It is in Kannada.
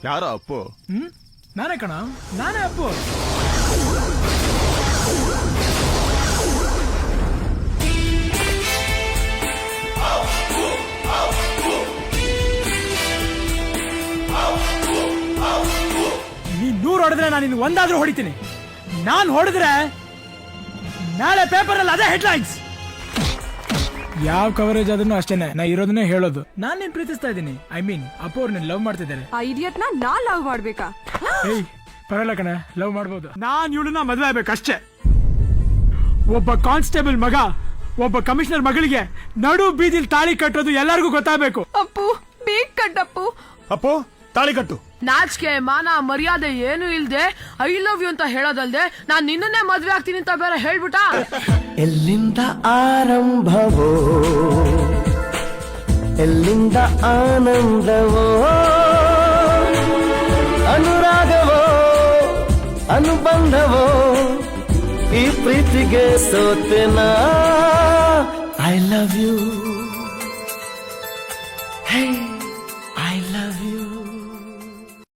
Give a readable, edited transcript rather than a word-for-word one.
ಯಾರ ಅಪ್ಪು? ನಾನೇ ಕಣ, ನಾನೇ ಅಪ್ಪು. ನೀನ್ 100 ಹೊಡೆದ್ರೆ ನಾನು ಇನ್ನು ಒಂದಾದ್ರೂ ಹೊಡಿತೀನಿ. ನಾನ್ ಹೊಡೆದ್ರೆ ನಾಳೆ ಪೇಪರ್ ಅಲ್ಲಿ ಅದೇ ಹೆಡ್ಲೈನ್ಸ್. ಯಾವ ಕವರೇಜ್ ಆದ್ರೂ ಅಷ್ಟೇನೆ, ನಾ ಇರೋದನ್ನೇ ಹೇಳೋದು. ನಾನ್ ನಿನ್ ಪ್ರೀತಿಸ್ತಾ ಇದ್ದೀನಿ. ಐ ಮೀನ್ ಅಪ್ಪು ಅವ್ರು ಲವ್ ಮಾಡ್ತಿದ್ದಾರೆ. ಆ ಇಡಿಯಟ್ನ ನಾ ಲವ್ ಮಾಡ್ಬೇಕಾ? ಏಯ್ ಪರಲ್ಲ ಕಣ, ಲವ್ ಮಾಡ್ಬೋದು. ನಾನ್ ಇವಳನ್ನ ಮದುವೆ ಆಗ್ಬೇಕಷ್ಟೇ. ಒಬ್ಬ ಕಾನ್ಸ್ಟೇಬಲ್ ಮಗ ಒಬ್ಬ ಕಮಿಷನರ್ ಮಗಳಿಗೆ ನಡು ಬೀದಿಲ್ ತಾಳಿ ಕಟ್ಟೋದು ಎಲ್ಲರಿಗೂ ಗೊತ್ತಾಗಬೇಕು. ಅಪ್ಪು ಬೇಗ ಕಟ್ಟಪ್ಪು. ಅಪ್ಪು ತಾಳಿ ಕಟ್ಟು. ನಾಚಿಕೆ ಮಾನ ಮರ್ಯಾದೆ ಏನು ಇಲ್ದೆ ಐ ಲವ್ ಯು ಅಂತ ಹೇಳೋದಲ್ದೆ ನಾನ್ ನಿನ್ನನ್ನೇ ಮದ್ವೆ ಆಗ್ತೀನಿ ಅಂತ ಬೇರೆ ಹೇಳ್ಬಿಟ್ಟ. ಎಲ್ಲಿಂದ ಆರಂಭವೋ ಎಲ್ಲಿಂದ ಆನಂದವೋ ಅನುರಾಗವೋ ಅನುಬಂಧವೋ ಈ ಪ್ರೀತಿಗೆ ಸೋತೆನಾ. I love you. ಹೇ